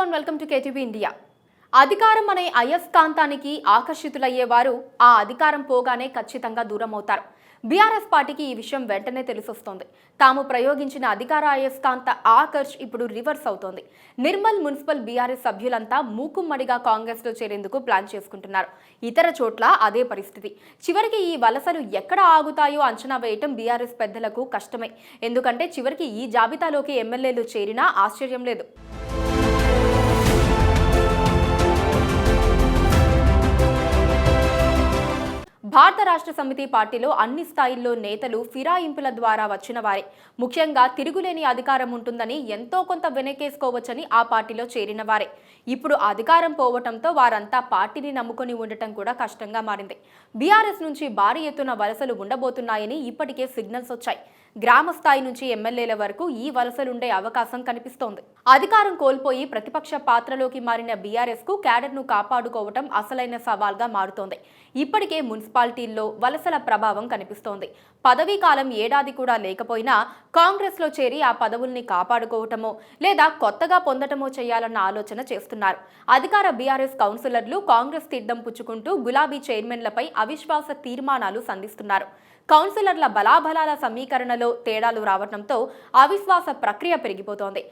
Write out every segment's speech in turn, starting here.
And welcome to KTV India. అధికారం అనే అయస్కాంతానికి ఆకర్షితులయ్యేవారు ఆ అధికారం పోగానే ఖచ్చితంగా దూరం అవుతారు. బీఆర్ఎస్ పార్టీకి ఈ విషయం వెంటనే తెలిసొస్తోంది. తాము ప్రయోగించిన అధికార అయస్కాంత ఆకర్ష్ ఇప్పుడు రివర్స్ అవుతోంది. నిర్మల్ మున్సిపల్ బీఆర్ఎస్ సభ్యులంతా మూకుమ్మడిగా కాంగ్రెస్ లో చేరేందుకు ప్లాన్ చేసుకుంటున్నారు. ఇతర చోట్ల అదే పరిస్థితి. చివరికి ఈ వలసలు ఎక్కడ ఆగుతాయో అంచనా వేయటం బీఆర్ఎస్ పెద్దలకు కష్టమే. ఎందుకంటే చివరికి ఈ జాబితాలోకి ఎమ్మెల్యేలు చేరినా ఆశ్చర్యం లేదు. భారత రాష్ట్ర సమితి పార్టీలో అన్ని స్థాయిల్లో నేతలు ఫిరాయింపుల ద్వారా వచ్చిన వారే. ముఖ్యంగా తిరుగులేని అధికారం ఉంటుందని ఎంతో కొంత వెనకేసుకోవచ్చని ఆ పార్టీలో చేరిన వారే. ఇప్పుడు అధికారం పోవటంతో వారంతా పార్టీని నమ్ముకొని ఉండటం కూడా కష్టంగా మారింది. బీఆర్ఎస్ నుంచి భారీ ఎత్తున వలసలు ఉండబోతున్నాయని ఇప్పటికే సిగ్నల్స్ వచ్చాయి. గ్రామ స్థాయి నుంచి ఎమ్మెల్యేల వరకు ఈ వలసలుండే అవకాశం కనిపిస్తోంది. అధికారం కోల్పోయి ప్రతిపక్ష పాత్రలోకి మారిన బీఆర్ఎస్ కు క్యాడర్ను కాపాడుకోవటం అసలైన సవాల్గా మారుతోంది. ఇప్పటికే మున్సిపాలిటీల్లో వలసల ప్రభావం కనిపిస్తోంది. పదవీ కాలం ఏడాది కూడా లేకపోయినా కాంగ్రెస్ లో చేరి ఆ పదవుల్ని కాపాడుకోవటమో లేదా కొత్తగా పొందటమో చేయాలన్న ఆలోచన చేస్తున్నారు. అధికార బీఆర్ఎస్ కౌన్సిలర్లు కాంగ్రెస్ తిడ్డం పుచ్చుకుంటూ గులాబీ చైర్మన్లపై అవిశ్వాస తీర్మానాలు సంధిస్తున్నారు. కౌన్సిలర్ల బలాబలాల సమీకరణలో తేడాలు రావడంతో అవిశ్వాస ప్రక్రియ పెరిగిపోతోంది.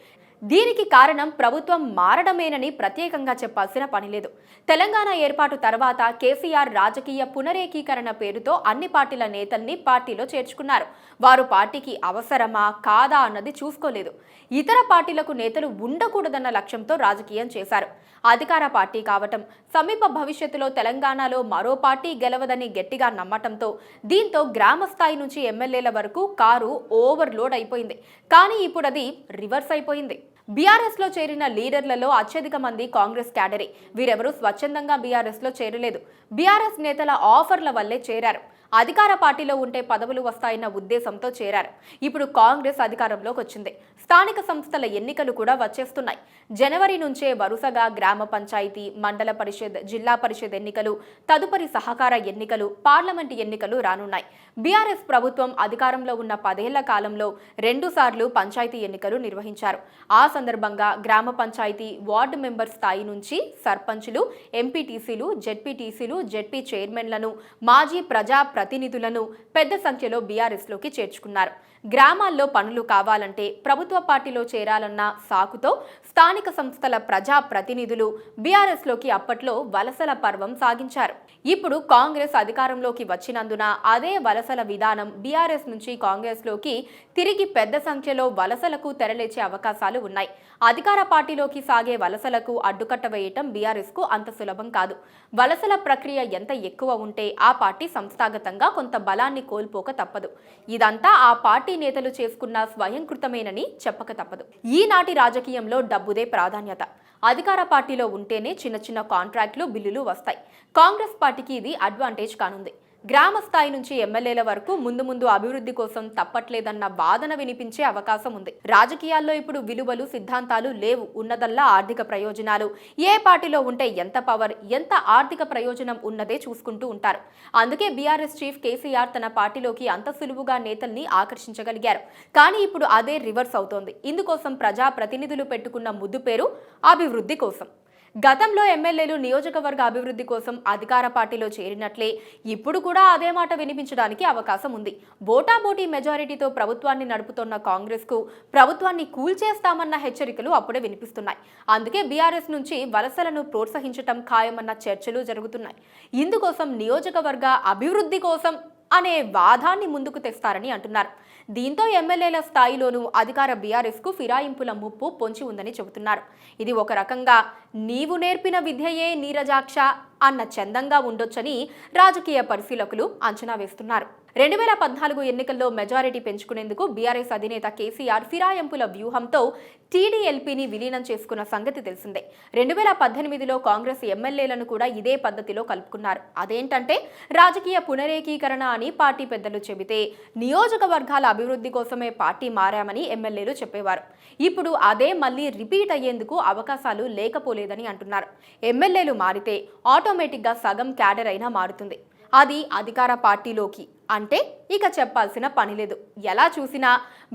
దీనికి కారణం ప్రభుత్వం మారడమేనని ప్రత్యేకంగా చెప్పాల్సిన పని లేదు. తెలంగాణ ఏర్పాటు తర్వాత కేసీఆర్ రాజకీయ పునరేకీకరణ పేరుతో అన్ని పార్టీల నేతల్ని పార్టీలో చేర్చుకున్నారు. వారు పార్టీకి అవసరమా కాదా అన్నది చూసుకోలేదు. ఇతర పార్టీలకు నేతలు ఉండకూడదన్న లక్ష్యంతో రాజకీయం చేశారు. అధికార పార్టీ కావటం, సమీప భవిష్యత్తులో తెలంగాణలో మరో పార్టీ గెలవదని గట్టిగా నమ్మటంతో దీంతో గ్రామ స్థాయి నుంచి ఎమ్మెల్యేల వరకు కారు ఓవర్లోడ్ అయిపోయింది. కానీ ఇప్పుడు అది రివర్స్ అయిపోయింది. బీఆర్ఎస్ లో చేరిన లీడర్లలో అత్యధిక మంది కాంగ్రెస్ క్యాడరే. వీరెవరూ స్వచ్ఛందంగా బీఆర్ఎస్ లో చేరలేదు. బీఆర్ఎస్ నేతల ఆఫర్ల వల్లే చేరారు. అధికార పార్టీలో ఉంటే పదవులు వస్తాయన్న ఉద్దేశంతో చేరారు. ఇప్పుడు కాంగ్రెస్ అధికారంలోకి వచ్చింది. స్థానిక సంస్థల ఎన్నికలు కూడా వచ్చేస్తున్నాయి. జనవరి నుంచే వరుసగా గ్రామ పంచాయతీ, మండల పరిషత్, జిల్లా పరిషత్ ఎన్నికలు, తదుపరి సహకార ఎన్నికలు, పార్లమెంటు ఎన్నికలు రానున్నాయి. బీఆర్ఎస్ ప్రభుత్వం అధికారంలో ఉన్న 10 ఏళ్ల కాలంలో 2 సార్లు పంచాయతీ ఎన్నికలు నిర్వహించారు. ఆ సందర్భంగా గ్రామ పంచాయతీ, వార్డు మెంబర్ స్థాయి నుంచి సర్పంచులు, ఎంపీటీసీలు, జెడ్పీటీసీలు, జెడ్పీ చైర్మన్లను, మాజీ ప్రజా ప్రతినిధులను పెద్ద సంఖ్యలో బీఆర్ఎస్ లోకి చేర్చుకున్నారు. గ్రామాల్లో పనులు కావాలంటే ప్రభుత్వ పార్టీలో చేరాలన్న సాకుతో స్థానిక సంస్థల ప్రజా ప్రతినిధులు బీఆర్ఎస్ లోకి అప్పట్లో వలసల పర్వం సాగించారు. ఇప్పుడు కాంగ్రెస్ అధికారంలోకి వచ్చినందున అదే వలసల విధానం బీఆర్ఎస్ నుంచి కాంగ్రెస్ లోకి తిరిగి పెద్ద సంఖ్యలో వలసలకు తెరలేచే అవకాశాలు ఉన్నాయి. అధికార పార్టీలోకి సాగే వలసలకు అడ్డుకట్ట వేయటం బీఆర్ఎస్ కు అంత సులభం కాదు. వలసల ప్రక్రియ ఎంత ఎక్కువ ఉంటే ఆ పార్టీ సంస్థాగతంగా కొంత బలాన్ని కోల్పోక తప్పదు. ఇదంతా ఆ పార్టీ నేతలు చేసుకున్న స్వయంకృతమేనని చెప్పక తప్పదు. ఈనాటి రాజకీయంలో డబ్బుదే ప్రాధాన్యత. అధికార పార్టీలో ఉంటేనే చిన్న చిన్న కాంట్రాక్టులు, బిల్లులు వస్తాయి. కాంగ్రెస్ పార్టీకి ఇది అడ్వాంటేజ్ కానుంది. గ్రామ స్థాయి నుంచి ఎమ్మెల్యేల వరకు ముందు అభివృద్ధి కోసం తప్పట్లేదన్న వాదన వినిపించే అవకాశం ఉంది. రాజకీయాల్లో ఇప్పుడు విలువలు, సిద్ధాంతాలు లేవు. ఉన్నదల్లా ఆర్థిక ప్రయోజనాలు. ఏ పార్టీలో ఉంటే ఎంత పవర్, ఎంత ఆర్థిక ప్రయోజనం ఉన్నదే చూసుకుంటూ ఉంటారు. అందుకే బీఆర్ఎస్ చీఫ్ కేసీఆర్ తన పార్టీలోకి అంత సులువుగా నేతల్ని ఆకర్షించగలిగారు. కానీ ఇప్పుడు అదే రివర్స్ అవుతోంది. ఇందుకోసం ప్రజా ప్రతినిధులు పెట్టుకున్న ముద్దు పేరు అభివృద్ధి కోసం. గతంలో ఎమ్మెల్యేలు నియోజకవర్గ అభివృద్ధి కోసం అధికార పార్టీలో చేరినట్లే ఇప్పుడు కూడా అదే మాట వినిపించడానికి అవకాశం ఉంది. బోటాబోటీ మెజారిటీతో ప్రభుత్వాన్ని నడుపుతోన్న కాంగ్రెస్ కు ప్రభుత్వాన్ని కూల్చేస్తామన్న హెచ్చరికలు అప్పుడే వినిపిస్తున్నాయి. అందుకే బీఆర్ఎస్ నుంచి వలసలను ప్రోత్సహించటం ఖాయమన్న చర్చలు జరుగుతున్నాయి. ఇందుకోసం నియోజకవర్గ అభివృద్ధి కోసం అనే వాదాన్ని ముందుకు తెస్తారని అంటున్నారు. దీంతో ఎమ్మెల్యేల స్థాయిలోనూ అధికార బీఆర్ఎస్ కు ఫిరాయింపుల ముప్పు పొంచి ఉందని చెబుతున్నారు. ఇది ఒక రకంగా నీవు నేర్పిన విద్యయే నీరజాక్ష అన్న చందంగా ఉండొచ్చని రాజకీయ పరిశీలకులు అంచనా వేస్తున్నారు. 2014 ఎన్నికల్లో మెజారిటీ పెంచుకునేందుకు బీఆర్ఎస్ అధినేత కేసీఆర్ ఫిరాయింపుల వ్యూహంతో టీడీఎల్పీని విలీనం చేసుకున్న సంగతి తెలిసిందే. 2018లో కాంగ్రెస్ ఎమ్మెల్యేలను కూడా ఇదే పద్ధతిలో కలుపుకున్నారు. అదేంటంటే రాజకీయ పునరేకీకరణ అని పార్టీ పెద్దలు చెబితే నియోజకవర్గాల అభివృద్ధి కోసమే పార్టీ మారామని ఎమ్మెల్యేలు చెప్పేవారు. ఇప్పుడు అదే మళ్ళీ రిపీట్ అయ్యేందుకు అవకాశాలు లేకపోలేదని అంటున్నారు. ఎమ్మెల్యేలు మారితే ఆటోమేటిక్గా సగం క్యాడర్ అయినా మారుతుంది. అది అధికార పార్టీలోకి, అంటే ఇక చెప్పాల్సిన పని లేదు. ఎలా చూసినా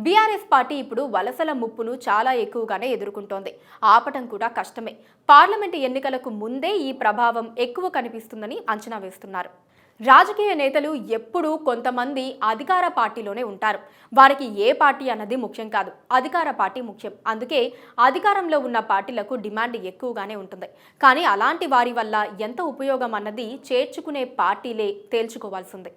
బీఆర్ఎస్ పార్టీ ఇప్పుడు వలసల ముప్పును చాలా ఎక్కువగానే ఎదుర్కొంటోంది. ఆపటం కూడా కష్టమే. పార్లమెంటు ఎన్నికలకు ముందే ఈ ప్రభావం ఎక్కువ కనిపిస్తుందని అంచనా వేస్తున్నారు. రాజకీయ నేతలు ఎప్పుడూ కొంతమంది అధికార పార్టీలోనే ఉంటారు. వారికి ఏ పార్టీ అన్నది ముఖ్యం కాదు, అధికార పార్టీ ముఖ్యం. అందుకే అధికారంలో ఉన్న పార్టీలకు డిమాండ్ ఎక్కువగానే ఉంటుంది. కానీ అలాంటి వారి వల్ల ఎంత ఉపయోగం అన్నది చేర్చుకునే పార్టీలే తేల్చుకోవాల్సిందే.